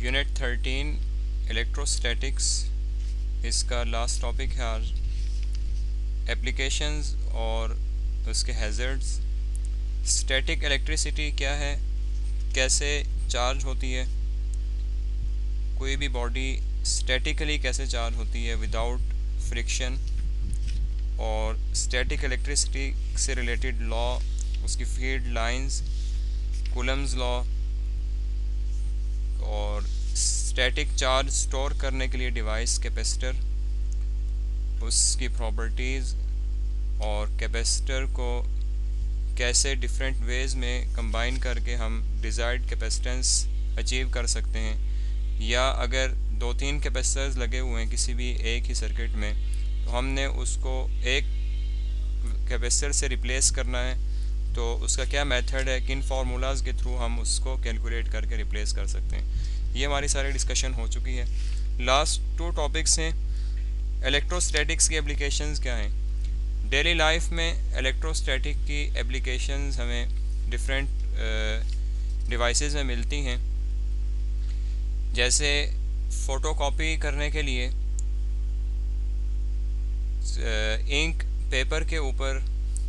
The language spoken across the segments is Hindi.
यूनिट 13 इलेक्ट्रोस्टैटिक्स, इसका लास्ट टॉपिक है आज। एप्लीकेशंस और उसके हैज़र्ड्स। स्टैटिक इलेक्ट्रिसिटी क्या है, कैसे चार्ज होती है, कोई भी बॉडी स्टैटिकली कैसे चार्ज होती है विदाउट फ्रिक्शन, और स्टैटिक इलेक्ट्रिसिटी से रिलेटेड लॉ, उसकी फील्ड लाइंस, कूलम्स लॉ, और स्टैटिक चार्ज स्टोर करने के लिए डिवाइस कैपेसिटर, उसकी प्रॉपर्टीज़, और कैपेसिटर को कैसे डिफरेंट वेज में कंबाइन करके हम डिज़ायर्ड कैपेसिटेंस अचीव कर सकते हैं, या अगर 2-3 कैपेसिटर्स लगे हुए हैं किसी भी एक ही सर्किट में तो हमने उसको एक कैपेसिटर से रिप्लेस करना है, तो उसका क्या मेथड है, किन फार्मूलाज के थ्रू हम उसको कैलकुलेट करके रिप्लेस कर सकते हैं। ये हमारी सारी डिस्कशन हो चुकी है। लास्ट 2 टॉपिक्स हैं। इलेक्ट्रोस्टैटिक्स की एप्लीकेशंस क्या हैं। डेली लाइफ में इलेक्ट्रोस्टैटिक की एप्लीकेशंस हमें डिफरेंट डिवाइसेस में मिलती हैं। जैसे फ़ोटोकॉपी करने के लिए इंक पेपर के ऊपर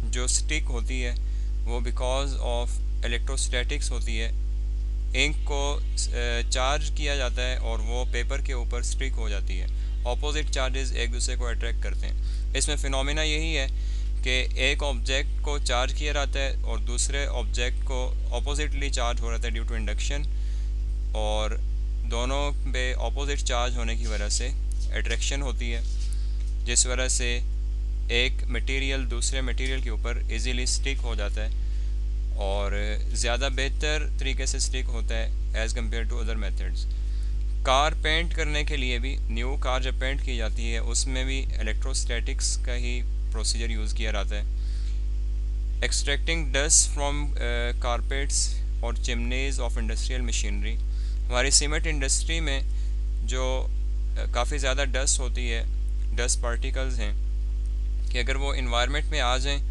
जो स्टिक होती है वो बिकॉज ऑफ इलेक्ट्रोस्टैटिक्स होती है। इंक को चार्ज किया जाता है और वो पेपर के ऊपर स्टिक हो जाती है। ऑपोजिट चार्जेस एक दूसरे को अट्रैक्ट करते हैं। इसमें फिनोमेना यही है कि एक ऑब्जेक्ट को चार्ज किया जाता है और दूसरे ऑब्जेक्ट को ऑपोजिटली चार्ज हो जाता है ड्यू टू इंडक्शन, और दोनों पे ऑपोजिट चार्ज होने की वजह से अट्रैक्शन होती है, जिस वजह से एक मटेरियल दूसरे मटेरियल के ऊपर इजीली स्टिक हो जाता है और ज़्यादा बेहतर तरीके से स्टिक होता है as compare to other methods. Car paint करने के लिए भी, न्यू कार जब पेंट की जाती है उसमें भी इलेक्ट्रोस्टैटिक्स का ही प्रोसीजर यूज़ किया जाता है। एक्सट्रैक्टिंग डस्ट फ्रॉम कारपेट्स और चिमनीज ऑफ इंडस्ट्रियल मशीनरी। हमारी सीमेंट इंडस्ट्री में जो काफ़ी ज़्यादा डस्ट होती है, डस्ट पार्टिकल्स हैं, कि अगर वो इन्वायरमेंट में आ जाएं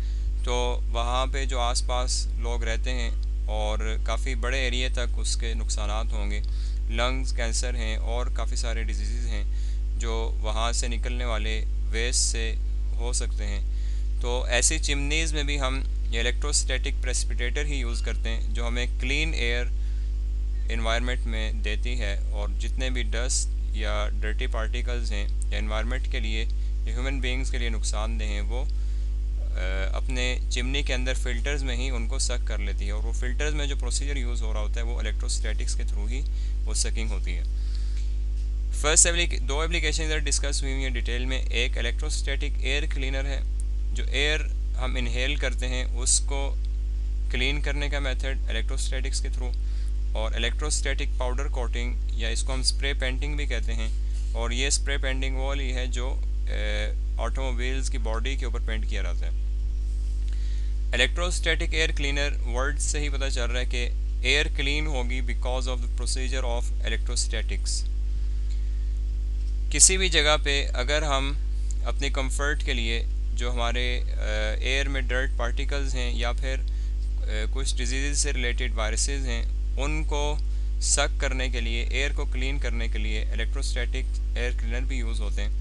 तो वहाँ पे जो आसपास लोग रहते हैं और काफ़ी बड़े एरिया तक उसके नुकसानात होंगे। लंग्स कैंसर हैं और काफ़ी सारे डिजीज़ हैं जो वहाँ से निकलने वाले वेस्ट से हो सकते हैं। तो ऐसी चिमनीज़ में भी हम इलेक्ट्रोस्टैटिक प्रेसिपिटेटर ही यूज़ करते हैं जो हमें क्लीन एयर इन्वायरमेंट में देती है, और जितने भी डस्ट या डर्टी पार्टिकल्स हैं या इन्वायरमेंट के लिए या ह्यूमन बींग्स के लिए नुकसानदेह हैं वो अपने चिमनी के अंदर फ़िल्टर्स में ही उनको सक कर लेती है, और वो फ़िल्टर्स में जो प्रोसीजर यूज़ हो रहा होता है वो इलेक्ट्रोस्टैटिक्स के थ्रू ही वो सकिंग होती है। फर्स्ट 2 एप्लीकेशन इधर डिस्कस हुई हुई हैं डिटेल में। एक इलेक्ट्रोस्टैटिक एयर क्लीनर है, जो एयर हम इनहेल करते हैं उसको क्लीन करने का मेथड इलेक्ट्रोस्टैटिक्स के थ्रू, और इलेक्ट्रोस्टैटिक पाउडर कोटिंग या इसको हम स्प्रे पेंटिंग भी कहते हैं, और ये स्प्रे पेंटिंग वो वाली है जो ऑटोमोबाइल्स की बॉडी के ऊपर पेंट किया जाता है। इलेक्ट्रोस्टैटिक एयर क्लीनर वर्ड से ही पता चल रहा है कि एयर क्लीन होगी because of the procedure of electrostatics. किसी भी जगह पे अगर हम अपने कंफर्ट के लिए जो हमारे एयर में डर्ट पार्टिकल्स हैं या फिर कुछ डिजीज़ से रिलेटेड वायरसेस हैं उनको सक करने के लिए, एयर को क्लीन करने के लिए इलेक्ट्रोस्टैटिक एयर क्लीनर भी यूज़ होते हैं।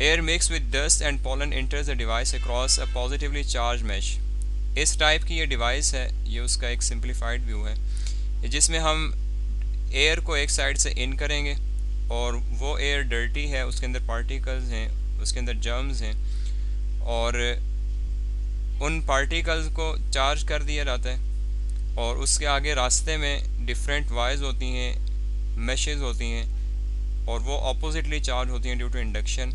Air mix with dust and pollen enters the device across a positively charged mesh. इस टाइप की ये डिवाइस है, ये उसका एक सिंप्लीफाइड व्यू है, जिसमें हम एयर को एक साइड से इन करेंगे और वो एयर डर्टी है, उसके अंदर पार्टिकल्स हैं, उसके अंदर जर्म्स हैं, और उन पार्टिकल्स को चार्ज कर दिया जाता है, और उसके आगे रास्ते में डिफरेंट वायर्स होती हैं, मैशेस होती हैं, और वो ऑपोजिटली चार्ज होती हैं ड्यू टू इंडक्शन।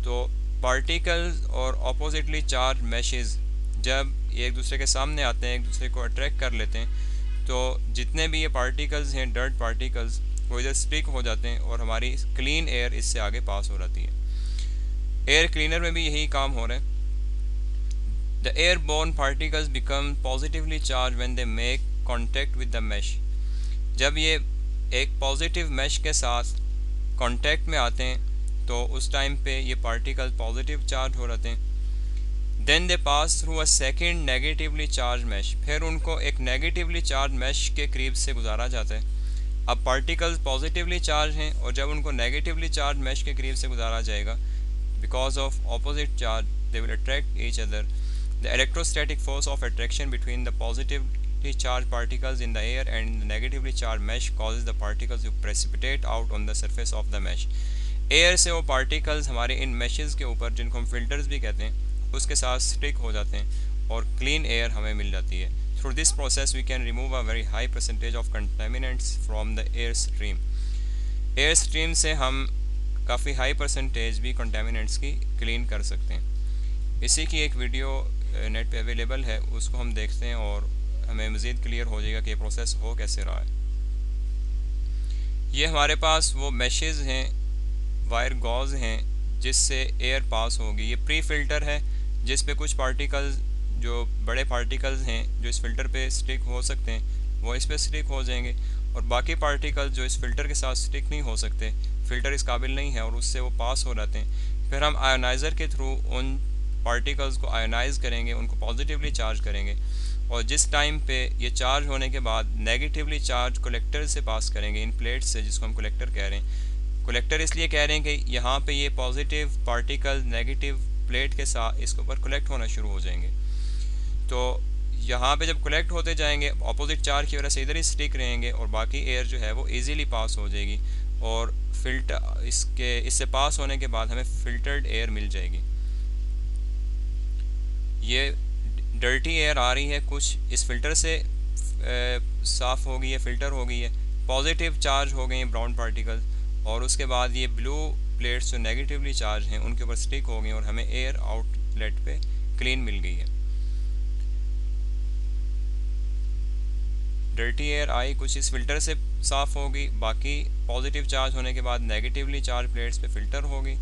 तो पार्टिकल्स और ऑपोजिटली चार्ज मैशेस जब एक दूसरे के सामने आते हैं, एक दूसरे को अट्रैक्ट कर लेते हैं, तो जितने भी ये पार्टिकल्स हैं, डर्ट पार्टिकल्स, वो इधर स्टिक हो जाते हैं और हमारी क्लीन एयर इससे आगे पास हो जाती है। एयर क्लीनर में भी यही काम हो रहा है। The airborne particles become positively charged when they make contact with the mesh. जब ये एक पॉजिटिव मैश के साथ कांटेक्ट में आते हैं तो उस टाइम पे ये पार्टिकल पॉजिटिव चार्ज हो जाते हैं। Then they pass through a second negatively charged mesh, फिर उनको एक नेगेटिवली चार्ज मैश के करीब से गुजारा जाता है अब पार्टिकल्स पॉजिटिवली चार्ज हैं और जब उनको नेगेटिवली चार्ज मैश के करीब से गुजारा जाएगा, because of opposite charge they will attract each other. The electrostatic force of attraction between the positively charge particles in the air and in the negatively charged mesh causes the particles to precipitate out on the surface of the mesh. Air से वो पार्टिकल्स हमारे इन मैशेस के ऊपर, जिनको हम फिल्टर्स भी कहते हैं, उसके साथ स्टिक हो जाते हैं और क्लीन एयर हमें मिल जाती है. Through this process we can remove a very high percentage of contaminants from the air stream. Air stream से हम काफ़ी हाई परसेंटेज भी कंटामिनेंट्स की क्लीन कर सकते हैं. इसी की एक वीडियो नेट पे अवेलेबल है, उसको हम देखते हैं और हमें मज़ीद क्लियर हो जाएगा कि ये प्रोसेस हो कैसे रहा है. ये हमारे पास वो मैशेज़ हैं, वायर गॉज हैं जिससे एयर पास होगी. ये प्री फिल्टर है जिस पे कुछ पार्टिकल्स, जो बड़े पार्टिकल्स हैं जो इस फिल्टर पे स्टिक हो सकते हैं, वो इस पे स्टिक हो जाएंगे और बाकी पार्टिकल्स जो इस फिल्टर के साथ स्टिक नहीं हो सकते, फिल्टर इस काबिल नहीं है और उससे वो पास हो जाते हैं. फिर हम आयोनाइज़र के थ्रू उन पार्टिकल्स को आयोनाइज करेंगे, उनको पॉजिटिवली चार्ज करेंगे और जिस टाइम पे ये चार्ज होने के बाद नेगेटिवली चार्ज कलेक्टर से पास करेंगे, इन प्लेट्स से, जिसको हम कलेक्टर कह रहे हैं. कलेक्टर इसलिए कह रहे हैं कि यहाँ पे ये पॉजिटिव पार्टिकल नेगेटिव प्लेट के साथ इसके ऊपर कलेक्ट होना शुरू हो जाएंगे. तो यहाँ पे जब कलेक्ट होते जाएंगे, अपोजिट चार्ज की वजह से इधर ही स्टिक रहेंगे और बाकी एयर जो है वो इजीली पास हो जाएगी और फिल्टर इससे पास होने के बाद हमें फिल्टर्ड एयर मिल जाएगी. ये डर्टी एयर आ रही है, कुछ इस फिल्टर से साफ़ हो गई है, फ़िल्टर हो गई है, पॉजिटिव चार्ज हो गए हैं ब्राउन पार्टिकल्स और उसके बाद ये ब्लू प्लेट्स जो नेगेटिवली चार्ज हैं उनके ऊपर स्टिक हो गई और हमें एयर आउटलेट पे क्लीन मिल गई है. डर्टी एयर आई, कुछ इस फिल्टर से साफ़ हो गई, बाकी पॉजिटिव चार्ज होने के बाद नेगेटिवली चार्ज प्लेट्स पे फिल्टर हो गई,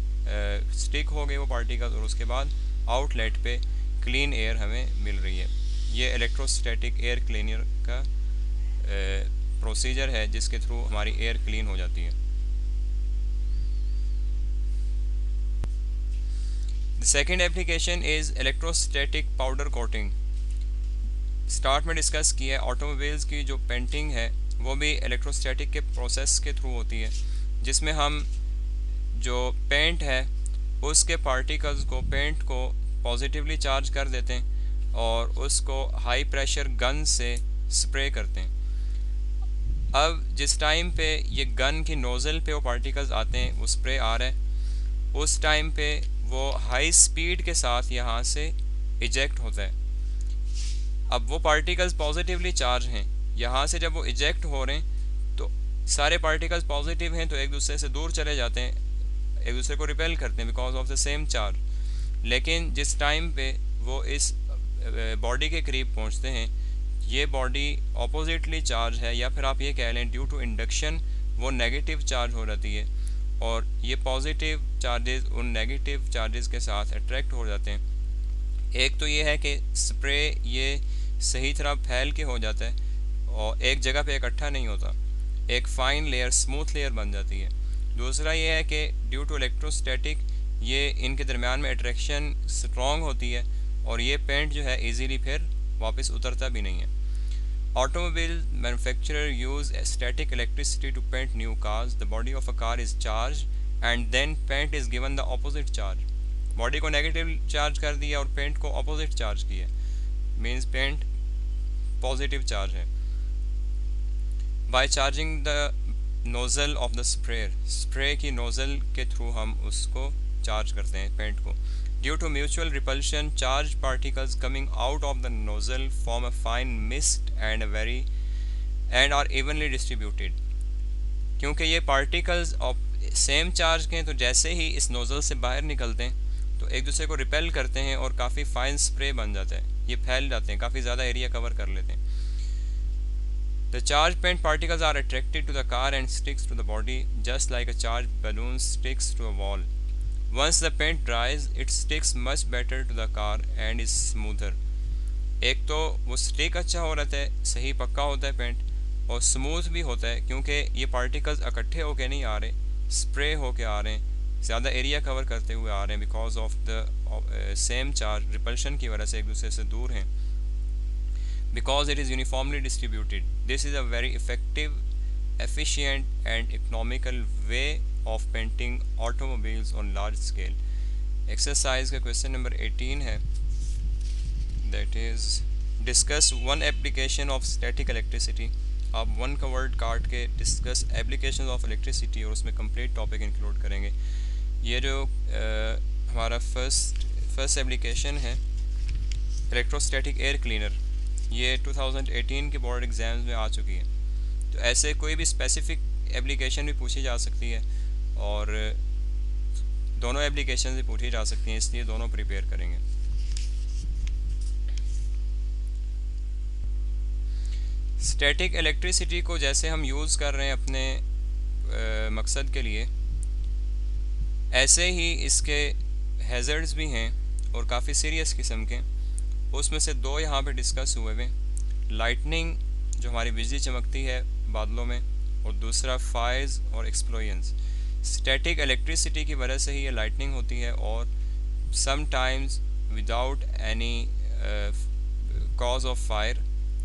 स्टिक हो गए वो पार्टिकल्स और उसके बाद आउटलेट पे क्लीन एयर हमें मिल रही है. ये इलेक्ट्रोस्टैटिक एयर क्लीनर का प्रोसीजर है जिसके थ्रू हमारी एयर क्लीन हो जाती है. The second application is electrostatic powder coating. Start में डिस्कस किया है ऑटोमोबाइल्स की जो पेंटिंग है वो भी इलेक्ट्रोस्टैटिक के प्रोसेस के थ्रू होती है, जिसमें हम जो पेंट है उसके पार्टिकल्स को, पेंट को पॉजिटिवली चार्ज कर देते हैं और उसको हाई प्रेशर गन से स्प्रे करते हैं. अब जिस टाइम पे ये गन की नोज़ल पे वो पार्टिकल्स आते हैं, वो स्प्रे आ रहा है, उस टाइम पे वो हाई स्पीड के साथ यहाँ से इजेक्ट होता है. अब वो पार्टिकल्स पॉजिटिवली चार्ज हैं, यहाँ से जब वो इजेक्ट हो रहे हैं तो सारे पार्टिकल्स पॉजिटिव हैं तो एक दूसरे से दूर चले जाते हैं, एक दूसरे को रिपेल करते हैं because of the same charge. लेकिन जिस टाइम पे वो इस बॉडी के करीब पहुंचते हैं, ये बॉडी ऑपोजिटली चार्ज है या फिर आप ये कह लें ड्यू टू इंडक्शन वो नेगेटिव चार्ज हो जाती है और ये पॉजिटिव चार्जेस उन नेगेटिव चार्जेस के साथ अट्रैक्ट हो जाते हैं. एक तो ये है कि स्प्रे ये सही तरह फैल के हो जाता है और एक जगह पे इकट्ठा नहीं होता, एक फ़ाइन लेयर, स्मूथ लेयर बन जाती है. दूसरा ये है कि ड्यू टू इलेक्ट्रोस्टैटिक ये इनके दरमियान में अट्रैक्शन स्ट्रॉन्ग होती है और ये पेंट जो है इजीली फिर वापस उतरता भी नहीं है. Automobile manufacturer use static electricity to paint new cars. The body of a car is charge and then paint is given the opposite charge. Body को नेगेटिव चार्ज कर दिया और पेंट को ऑपोजिट चार्ज किया, मीन्स पेंट पॉजिटिव चार्ज है. By charging the nozzle of the spray की नोज़ल के थ्रू हम उसको चार्ज करते हैं पेंट को. Due to mutual repulsion charge particles coming out of the nozzle form a fine mist and are evenly distributed. क्योंकि ये पार्टिकल्स सेम चार्ज के हैं तो जैसे ही इस नोज़ल से बाहर निकलते हैं तो एक दूसरे को रिपेल करते हैं और काफ़ी फाइन स्प्रे बन जाता है, ये फैल जाते हैं, काफ़ी ज़्यादा एरिया कवर कर लेते हैं. The charged paint particles are attracted to the car and sticks to the body just like a charged balloon sticks to a wall. Once the paint dries, it sticks much better to the car and is smoother. एक तो वो स्टिक अच्छा हो रहता है, सही पक्का होता है पेंट और स्मूथ भी होता है क्योंकि ये पार्टिकल्स इकट्ठे होके नहीं आ रहे, स्प्रे होके आ रहे हैं, ज़्यादा एरिया कवर करते हुए आ रहे हैं because of the same charge, repulsion की वजह से एक दूसरे से दूर हैं. Because it is uniformly distributed, this is a very effective efficient and economical way of painting automobiles on large scale. Exercise का क्वेश्चन नंबर 18 है, that is discuss one application of static electricity. आप वन का वर्ड काट के डिस्कस एप्लीकेशन ऑफ इलेक्ट्रिसिटी और उसमें कंप्लीट टॉपिक इंक्लूड करेंगे। ये जो हमारा फर्स्ट एप्लीकेशन है इलेक्ट्रोस्टैटिक एयर क्लीनर, ये 2018 के बोर्ड एग्ज़ाम्स में आ चुकी है। तो ऐसे कोई भी स्पेसिफिक एप्लीकेशन भी पूछी जा सकती है और दोनों एप्लीकेशन भी पूछी जा सकती हैं, इसलिए दोनों प्रिपेयर करेंगे। स्टैटिक इलेक्ट्रिसिटी को जैसे हम यूज़ कर रहे हैं अपने मकसद के लिए, ऐसे ही इसके हैज़र्ड्स भी हैं और काफ़ी सीरियस किस्म के। उसमें से दो यहाँ पे डिस्कस हुए हुए, लाइटनिंग जो हमारी बिजली चमकती है बादलों में, और दूसरा फायर्स और एक्सप्लोजन्स। स्टैटिक इलेक्ट्रिसिटी की वजह से ही ये लाइटनिंग होती है और sometimes without any cause of fire,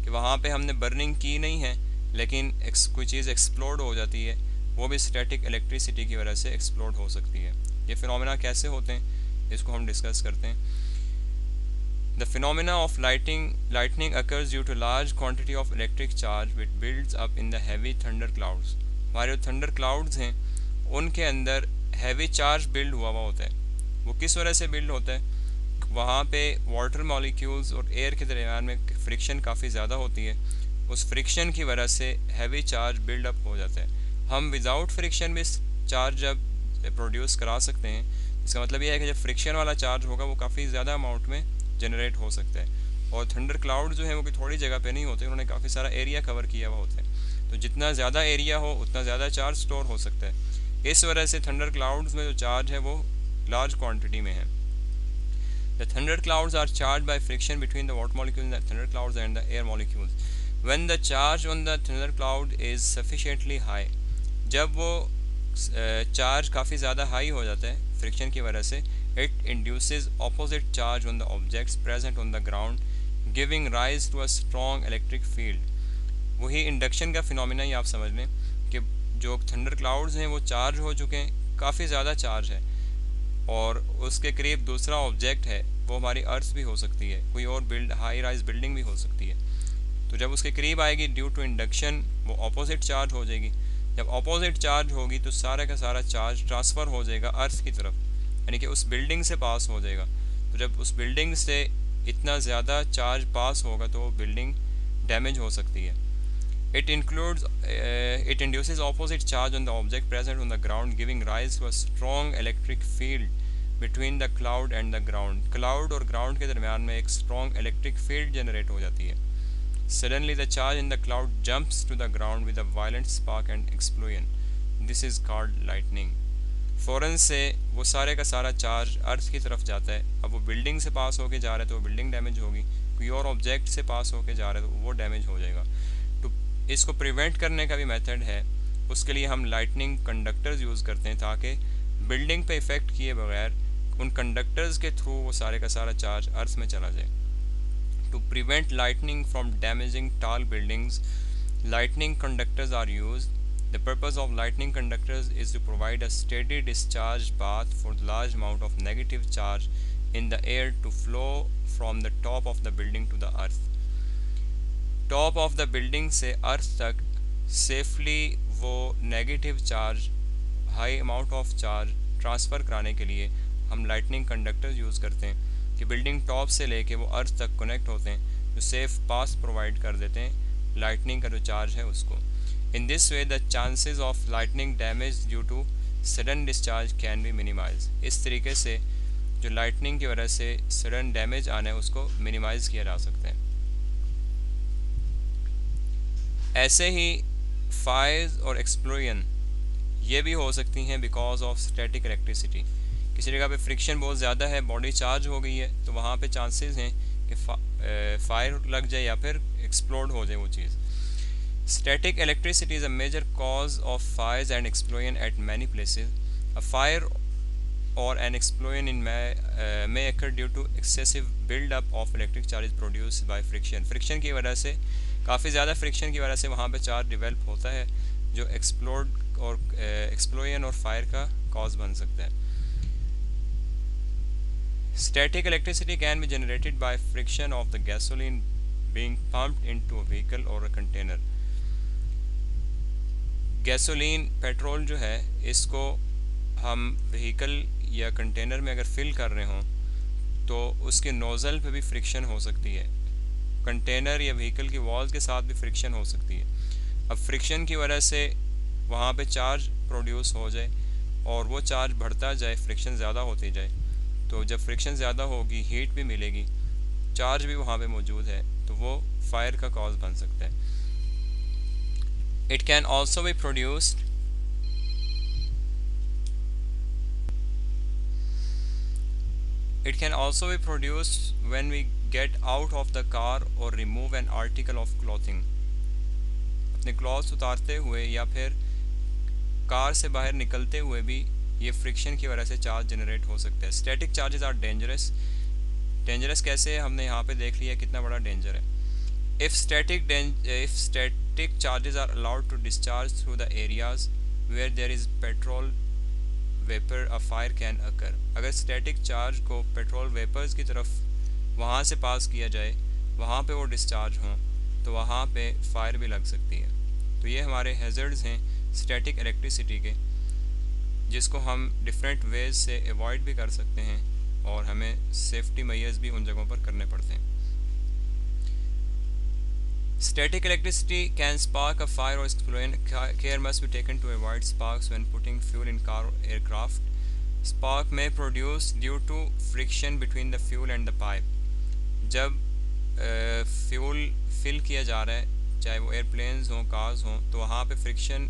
कि वहाँ पे हमने बर्निंग की नहीं है लेकिन कोई चीज़ एक्सप्लोड हो जाती है, वो भी स्टैटिक इलेक्ट्रिसिटी की वजह से एक्सप्लोड हो सकती है। ये फिनोमेना कैसे होते हैं इसको हम डिस्कस करते हैं। The phenomena of lightning occurs due to large quantity of electric charge which builds up in the heavy thunder clouds। हमारे जो थंडर क्लाउड्स हैं उनके अंदर हैवी चार्ज बिल्ड हुआ होता है। वो किस वजह से बिल्ड होता है? वहाँ पे वाटर मॉलिक्यूल्स और एयर के दरमियान में फ्रिक्शन काफ़ी ज़्यादा होती है, उस फ्रिक्शन की वजह से हैवी चार्ज बिल्ड अप हो जाता है। हम विदाउट फ्रिक्शन भी चार्ज जब प्रोड्यूस करा सकते हैं, इसका मतलब ये है कि जब फ्रिक्शन वाला चार्ज होगा वो काफ़ी ज़्यादा अमाउंट में जनरेट हो सकता है। और थंडर क्लाउड जो है वो कि थोड़ी जगह पे नहीं होते, उन्होंने काफ़ी सारा एरिया कवर किया हुआ होता है। तो जितना ज़्यादा एरिया हो उतना ज़्यादा चार्ज स्टोर हो सकता है। इस वजह से थंडर क्लाउड्स में जो चार्ज है वो लार्ज क्वांटिटी में है। The thunder clouds are charge by friction between the water molecules in the thunder clouds and the air molecules. When the charge on the thunder cloud is sufficiently high, जब वो चार्ज काफ़ी ज़्यादा हाई हो जाता है फ्रिक्शन की वजह से, it induces opposite charge on the objects present on the ground, giving rise to a strong electric field। वही इंडक्शन का फिनोमिना ही आप समझ लें कि जो थंडर क्लाउड्स हैं वो चार्ज हो चुके हैं, काफ़ी ज़्यादा चार्ज है, और उसके करीब दूसरा ऑब्जेक्ट है, वो हमारी अर्थ भी हो सकती है, कोई और हाई राइज बिल्डिंग भी हो सकती है। तो जब उसके करीब आएगी ड्यू टू इंडक्शन वो ऑपोजिट चार्ज हो जाएगी। जब ऑपोजिट चार्ज होगी तो सारा का सारा चार्ज ट्रांसफ़र हो जाएगा अर्थ की तरफ, यानी कि उस बिल्डिंग से पास हो जाएगा। तो जब उस बिल्डिंग से इतना ज़्यादा चार्ज पास होगा तो वो बिल्डिंग डैमेज हो सकती है। It induces opposite charge on the object present on the ground, giving rise to a strong electric field between the cloud and the ground. Cloud और ग्राउंड के दरमियान में एक स्ट्रॉन्ग इलेक्ट्रिक फील्ड जनरेट हो जाती है। Suddenly the charge in the cloud jumps to the ground with a violent spark and explosion. This is called lightning. फ़ौरन से वो सारे का सारा चार्ज अर्थ की तरफ जाता है। अब वो बिल्डिंग से पास होके जा रहा है तो वो बिल्डिंग डैमेज होगी, कोई और ऑब्जेक्ट से पास होके जा रहा है तो वो डैमेज हो जाएगा। तो इसको प्रिवेंट करने का भी मेथड है, उसके लिए हम लाइटनिंग कंडक्टर्स यूज़ करते हैं ताकि बिल्डिंग पे इफ़ेक्ट किए बगैर उन कंडक्टर्स के थ्रू वो सारे का सारा चार्ज अर्थ में चला जाए। To prevent lightning from damaging tall buildings, lightning conductors are used. The purpose of lightning conductors is to provide a steady discharge path for the large amount of negative charge in the air to flow from the top of the building to the earth। Top of the building से earth तक safely वो negative charge, high amount of charge transfer कराने के लिए हम lightning conductors use करते हैं कि building top से लेके वो earth तक connect होते हैं, जो safe path provide कर देते हैं lightning का जो charge है उसको। In this way, the chances of lightning damage due to sudden discharge can be minimized। इस तरीके से जो lightning की वजह से sudden damage आना है उसको minimize किया जा सकता है। ऐसे ही fires और explosion ये भी हो सकती हैं because of static electricity। किसी जगह पे friction बहुत ज़्यादा है, body charge हो गई है, तो वहाँ पे chances हैं कि fire लग जाए या फिर explode हो जाए वो चीज़। Static electricity is a major cause of fires and explosion at many places। A fire or an explosion may occur due to excessive build-up of electric charges produced by friction। Friction की वजह से, काफ़ी ज़्यादा फ्रिक्शन की वजह से वहाँ पे चार्ज डिवेल्प होता है, जो एक्सप्लोजन और फायर का कॉज बन सकता है। Static electricity can be generated by friction of the gasoline being pumped into a vehicle और अ कंटेनर। गैसोलीन पेट्रोल जो है इसको हम व्हीकल या कंटेनर में अगर फिल कर रहे हों तो उसके नोज़ल पे भी फ्रिक्शन हो सकती है, कंटेनर या व्हीकल की वॉल्स के साथ भी फ्रिक्शन हो सकती है। अब फ्रिक्शन की वजह से वहाँ पे चार्ज प्रोड्यूस हो जाए और वो चार्ज बढ़ता जाए, फ्रिक्शन ज़्यादा होती जाए, तो जब फ्रिक्शन ज़्यादा होगी हीट भी मिलेगी, चार्ज भी वहाँ पे मौजूद है, तो वो फायर का कॉज बन सकता है। It can also be produced It can also be produced when we get out of the car or remove an article of clothing. अपने क्लॉथ्स उतारते हुए या फिर कार से बाहर निकलते हुए भी ये फ्रिक्शन की वजह से चार्ज जनरेट हो सकता है। Static charges are dangerous. Dangerous कैसे है हमने यहाँ पे देख लिया कितना बड़ा डेंजर है। If static charges are allowed to discharge through the areas where there is petrol vapour a fire can occur. अगर स्टैटिक चार्ज को पेट्रोल वेपर्स की तरफ वहाँ से पास किया जाए, वहाँ पे वो डिस्चार्ज हों, तो वहाँ पे फायर भी लग सकती है। तो ये हमारे हैज़र्ड्स हैं स्टैटिक इलेक्ट्रिसिटी के, जिसको हम डिफरेंट वेज से अवॉइड भी कर सकते हैं और हमें सेफ्टी मेजर्स भी उन जगहों पर करने पड़ते हैं। Static electricity can spark a fire or explosion. Care must be taken to avoid sparks when putting fuel in car or aircraft. Spark may produce due to friction between the fuel and the pipe. जब फ्यूल फिल किया जा रहा है, चाहे वो एयरप्लेन्स हों, कार्स हों, तो वहाँ पे फ्रिक्शन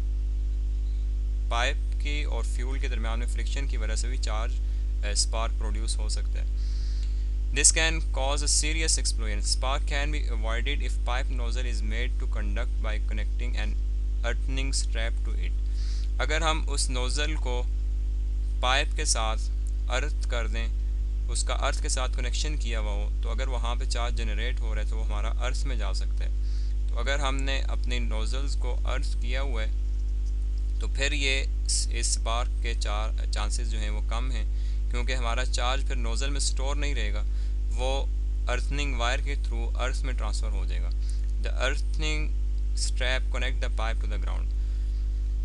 पाइप की और फ्यूल के दरमियान में फ्रिक्शन की वजह से भी चार्ज स्पार्क प्रोड्यूस हो सकता है। This can cause a serious explosion. Spark can be avoided if pipe nozzle is made to conduct by connecting an earthing strap to it. अगर हम उस नोज़ल को पाइप के साथ अर्थ कर दें, उसका अर्थ के साथ कनेक्शन किया हुआ हो, तो अगर वहाँ पे चार्ज जनरेट हो रहा है तो वो हमारा अर्थ में जा सकता है। तो अगर हमने अपने नोज़ल्स को अर्थ किया हुआ है तो फिर ये इस स्पार्क के चांसेस जो हैं वो कम हैं, क्योंकि हमारा चार्ज फिर नोज़ल में स्टोर नहीं रहेगा, वो अर्थनिंग वायर के थ्रू अर्थ में ट्रांसफ़र हो जाएगा। The earthing strap connect the pipe to the ground.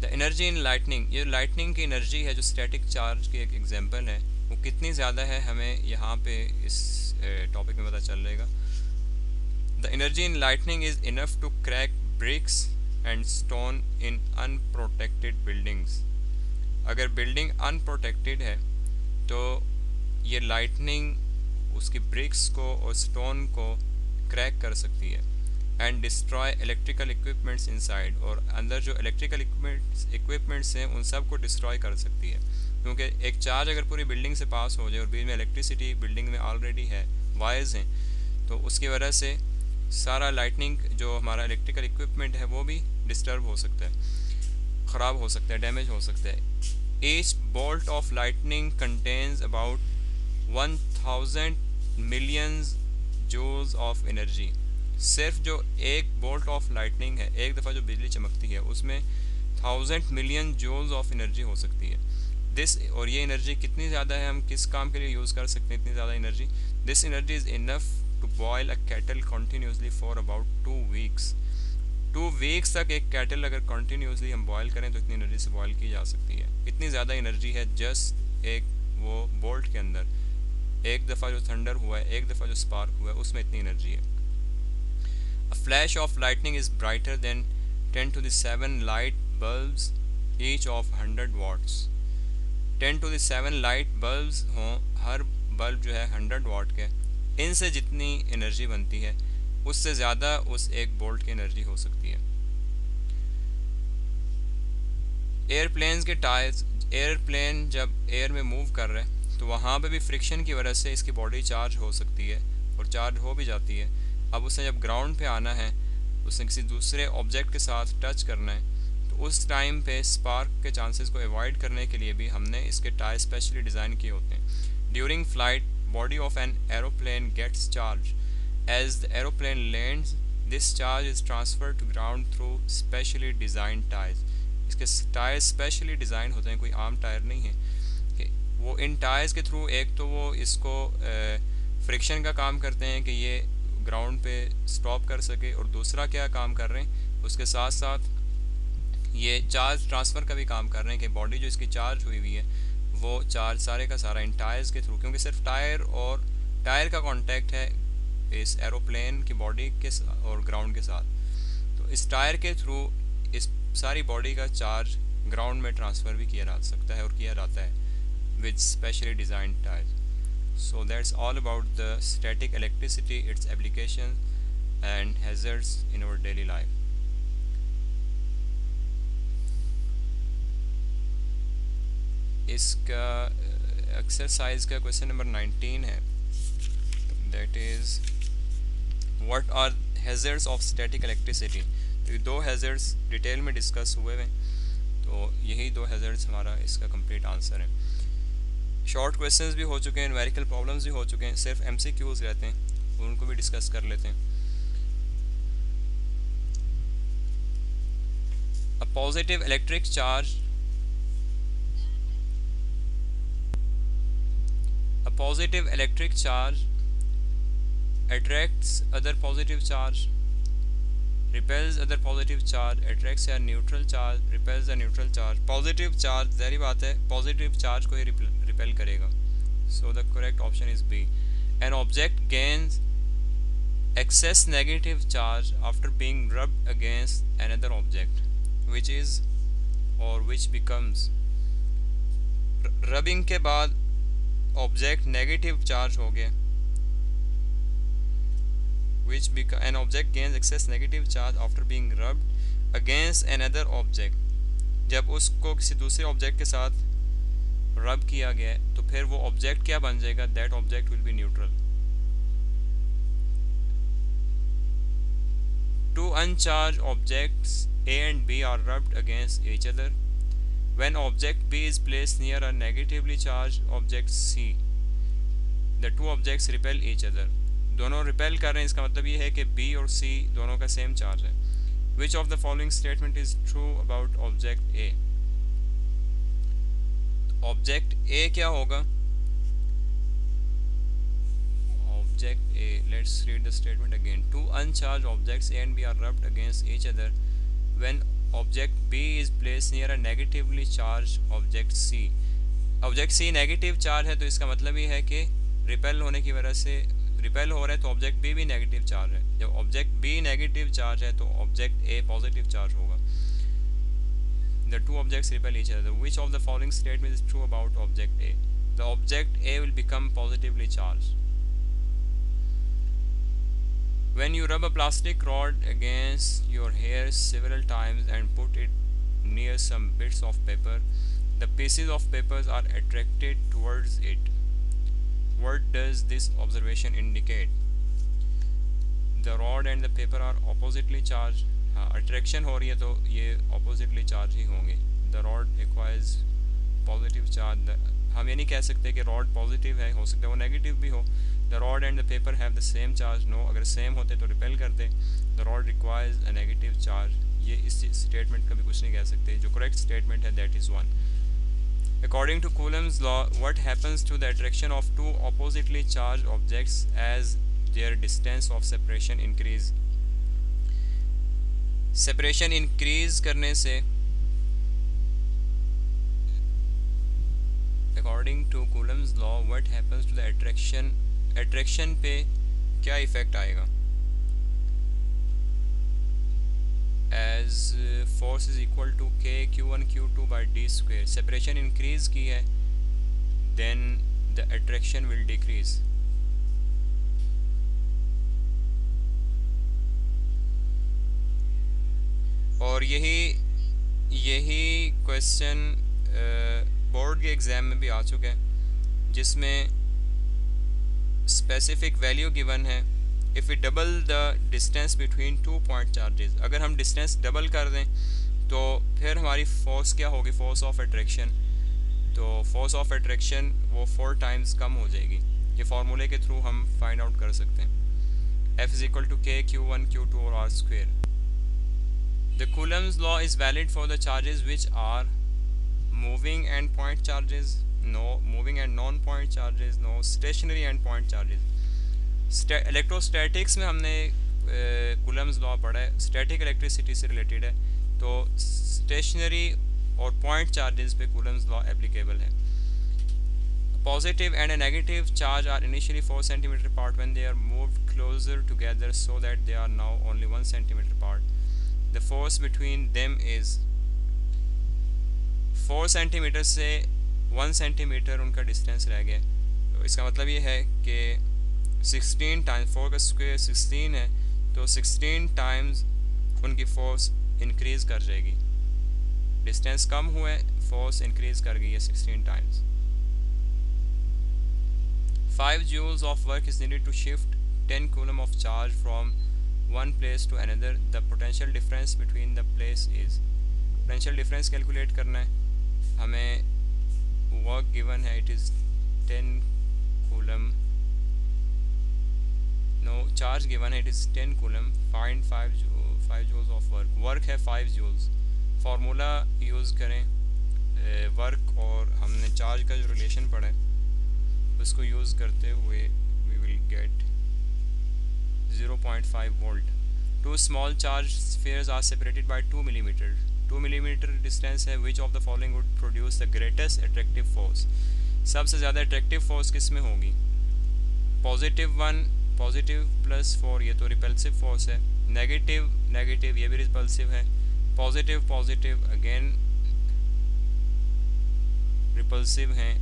The energy in lightning, ये लाइटनिंग की एनर्जी है जो स्टैटिक चार्ज की एक एग्जांपल है, वो कितनी ज़्यादा है हमें यहाँ पे इस टॉपिक में पता चल जाएगा। The energy in lightning is enough to crack bricks and stone in unprotected buildings. अगर बिल्डिंग अनप्रोटेक्टेड है तो ये लाइटनिंग उसकी ब्रिक्स को और स्टोन को क्रैक कर सकती है। And destroy electrical equipments inside, और अंदर जो इलेक्ट्रिकल इक्विपमेंट्स हैं उन सब को डिस्ट्रॉय कर सकती है, क्योंकि एक चार्ज अगर पूरी बिल्डिंग से पास हो जाए और बीच में इलेक्ट्रिसिटी बिल्डिंग में ऑलरेडी है, वायर्स हैं, तो उसकी वजह से सारा लाइटनिंग जो हमारा इलेक्ट्रिकल इक्विपमेंट है वो भी डिस्टर्ब हो सकता है, ख़राब हो सकता है, डैमेज हो सकता है। Each bolt of lightning contains about 1000 millions joules of energy. सिर्फ जो एक बोल्ट ऑफ लाइटनिंग है, एक दफ़ा जो बिजली चमकती है, उसमें 1000 मिलियन जूल्स ऑफ एनर्जी हो सकती है। और ये एनर्जी कितनी ज़्यादा है, हम किस काम के लिए यूज़ कर सकते हैं इतनी ज़्यादा energy? This energy is enough to boil a kettle continuously for about 2 weeks. 2 weeks तक एक कैटल अगर कंटिन्यूसली हम बॉयल करें तो इतनी एनर्जी से बॉयल की जा सकती है। इतनी ज़्यादा एनर्जी है जस्ट एक वो बोल्ट के अंदर। एक दफ़ा जो थंडर हुआ है, एक दफ़ा जो स्पार्क हुआ है, उसमें इतनी एनर्जी है। A flash of lightning is brighter than 10 to the 7 light bulbs each of 100 watts. 10 to the 7 light bulbs हों, हर बल्ब जो है 100 वाट के, इनसे जितनी एनर्जी बनती है उससे ज़्यादा उस एक बोल्ट की एनर्जी हो सकती है। एयरप्लेन्स के टायर्स, एयरप्लेन जब एयर में मूव कर रहे हैं तो वहाँ पे भी फ्रिक्शन की वजह से इसकी बॉडी चार्ज हो सकती है और चार्ज हो भी जाती है। अब उसने जब ग्राउंड पे आना है, उसने किसी दूसरे ऑब्जेक्ट के साथ टच करना है, तो उस टाइम पे स्पार्क के चांसेस को अवॉइड करने के लिए भी हमने इसके टायर स्पेशली डिज़ाइन किए होते हैं। During flight body of an aeroplane gets charge. As the aeroplane lands, this charge is transferred to ground through specially designed tires. इसके टायर स्पेशली डिज़ाइन होते हैं, कोई आम टायर नहीं है कि वो इन टायर्स के थ्रू एक तो वो इसको फ्रिक्शन का काम करते हैं कि ये ग्राउंड पे स्टॉप कर सके, और दूसरा क्या काम कर रहे हैं उसके साथ साथ ये चार्ज ट्रांसफ़र का भी काम कर रहे हैं कि बॉडी जो इसकी चार्ज हुई हुई है वो चार्ज सारे का सारा इन टायर्स के थ्रू, क्योंकि सिर्फ टायर का कांटेक्ट है इस एरोप्लेन की बॉडी के और ग्राउंड के साथ, तो इस टायर के थ्रू इस सारी बॉडी का चार्ज ग्राउंड में ट्रांसफ़र भी किया जा सकता है और किया जाता है with specially design tyre. So that's all about the static electricity, it's application and hazards in our daily life. इसका एक्सरसाइज का क्वेश्चन नंबर 19 है, that is what are hazards of static electricity. तो ये दो हैज़र्ड्स डिटेल में डिस्कस हुए हैं, तो यही दो हैज़र्ड्स हमारा इसका कंप्लीट आंसर है। शॉर्ट क्वेश्चंस भी हो चुके हैं, न्यूमेरिकल प्रॉब्लम्स भी हो चुके हैं, सिर्फ MCQs रहते हैं, उनको भी डिस्कस कर लेते हैं। A positive electric charge positive electric charge attracts other positive charge, repels other positive charge, attracts a neutral charge, repels a neutral charge। positive charge ज़ाहिर बात है positive charge को ही repel करेगा, so the correct option is B। an object gains excess negative charge after being rubbed against another object which is or which becomes, rubbing के बाद ऑब्जेक्ट नेगेटिव चार्ज हो गया, which an object gains excess negative charge after being rubbed against another object। जब उसको किसी दूसरे ऑब्जेक्ट के साथ रब किया गया तो फिर वो ऑब्जेक्ट क्या बन जाएगा, that object will be neutral. Two uncharged objects A and B are rubbed against each other when object B is placed near a negatively charged object C, the two objects repel each other। दोनों रिपेल कर रहे हैं, इसका मतलब ये है कि B और C दोनों का सेम चार्ज है। Which of the following statement is true about object A? Object A क्या होगा, object A, let's read the statement again। Two uncharged objects A and B are rubbed against each other when object B is placed near a negatively charged object C। Object C negative charge है, तो इसका मतलब ये है कि रिपेल होने की वजह से रिपेल हो रहा है, तो ऑब्जेक्ट B भी नेगेटिव चार्ज है। जब ऑब्जेक्ट B नेगेटिव चार्ज है तो ऑब्जेक्ट A पॉजिटिव चार्ज होगा। The two objects repel each other। Which of the following statement is true about object A? The object A will become positively charged when you rub a plastic rod against your hair several times and put it near some bits of paper, the pieces of papers are attracted towards it। What does this observation indicate? The rod and the paper are oppositely charged। हाँ, अट्रैक्शन हो रही है तो ये oppositely charged ही होंगे। The rod acquires positive charge। हम ये नहीं कह सकते कि रॉड पॉजिटिव है, हो सकता है वो नेगेटिव भी हो। The rod and the paper have the same charge. No, अगर सेम होते तो रिपेल करते। The rod requires a negative charge. ये इस स्टेटमेंट का भी कुछ नहीं कह सकते। जो करेक्ट स्टेटमेंट है that is 1। According to Coulomb's law, what happens to the attraction of two oppositely charge objects as their distance of separation increase. Separation increase करने से according to Coulomb's law what happens to the attraction पे क्या इफेक्ट आएगा? As force is equal to K Q1 Q2 by D square। Separation increase की है then the attraction will decrease. और यही क्वेश्चन बोर्ड के एग्ज़ाम में भी आ चुके हैं, जिसमें स्पेसिफिक वैल्यू गिवन है। If we double the distance between two point charges, अगर हम डिस्टेंस डबल कर दें तो फिर हमारी फोर्स क्या होगी, फोर्स ऑफ अट्रैक्शन। तो फोर्स ऑफ अट्रैक्शन वो 4 टाइम्स कम हो जाएगी। ये फार्मूले के थ्रू हम फाइंड आउट कर सकते हैं। F is equal to K Q1 Q2 और R square. The Coulomb's law is valid for the charges which are moving and point charges, no moving and non-point charges, no stationary and point charges. Electrostatics में हमने कूलम्स लॉ पढ़ा है, स्टैटिक इलेक्ट्रिसिटी से रिलेटेड है, तो स्टेशनरी और पॉइंट चार्जेस पे कूलम्स लॉ एप्लीकेबल है. Positive and a negative charge are initially 4 cm apart. When they are moved closer together so that they are now only 1 cm apart, the force between them is 4 cm से 1 cm उनका डिस्टेंस रह गया. तो इसका मतलब ये है कि 16 टाइम्स 4 का स्क्वायर 16 है, तो 16 टाइम्स उनकी फोर्स इंक्रीज़ कर जाएगी. डिस्टेंस कम हुआ है, फोर्स इंक्रीज़ कर गई है 16 times. 5 joules of work is needed to shift 10 coulomb of charge from one place to another. The potential difference between the place is. Potential difference calculate करना है. हमें work given है, it is 10 coulomb. No, charge given है, it is 10 coulomb. Find 5 joules of work. Work है 5 joules. Formula use करें work और हमने charge का जो relation पढ़ा है उसको यूज़ करते हुए we will get 0.5 volt. Two small charge spheres are separated by 2 mm. 2 mm distance है. Which of the following would produce the greatest attractive force? सबसे ज़्यादा attractive force किस में होगी? पॉजिटिव 1 पॉजिटिव +4 ये तो रिपल्सिव फोर्स है. नेगेटिव नेगेटिव ये भी रिपल्सिव है. पॉजिटिव पॉजिटिव अगेन रिपल्सिव हैं.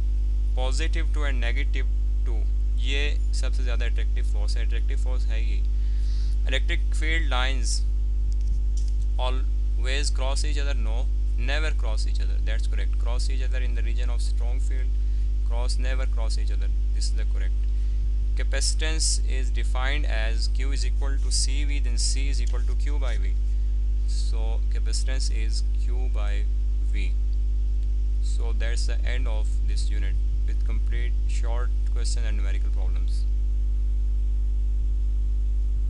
पॉजिटिव 2 एंड नेगेटिव 2 ये सबसे ज़्यादा अट्रैक्टिव फोर्स है. अट्रैक्टिव फोर्स है ये. Electric field lines always cross each other. No, never cross each other. That's correct. Cross each other in the region of strong field. Cross never cross each other. This is the correct. Capacitance is defined as Q is equal to CV, then C is equal to Q by V. So capacitance is Q by V. So that's the end of this unit with complete short question and numerical problems.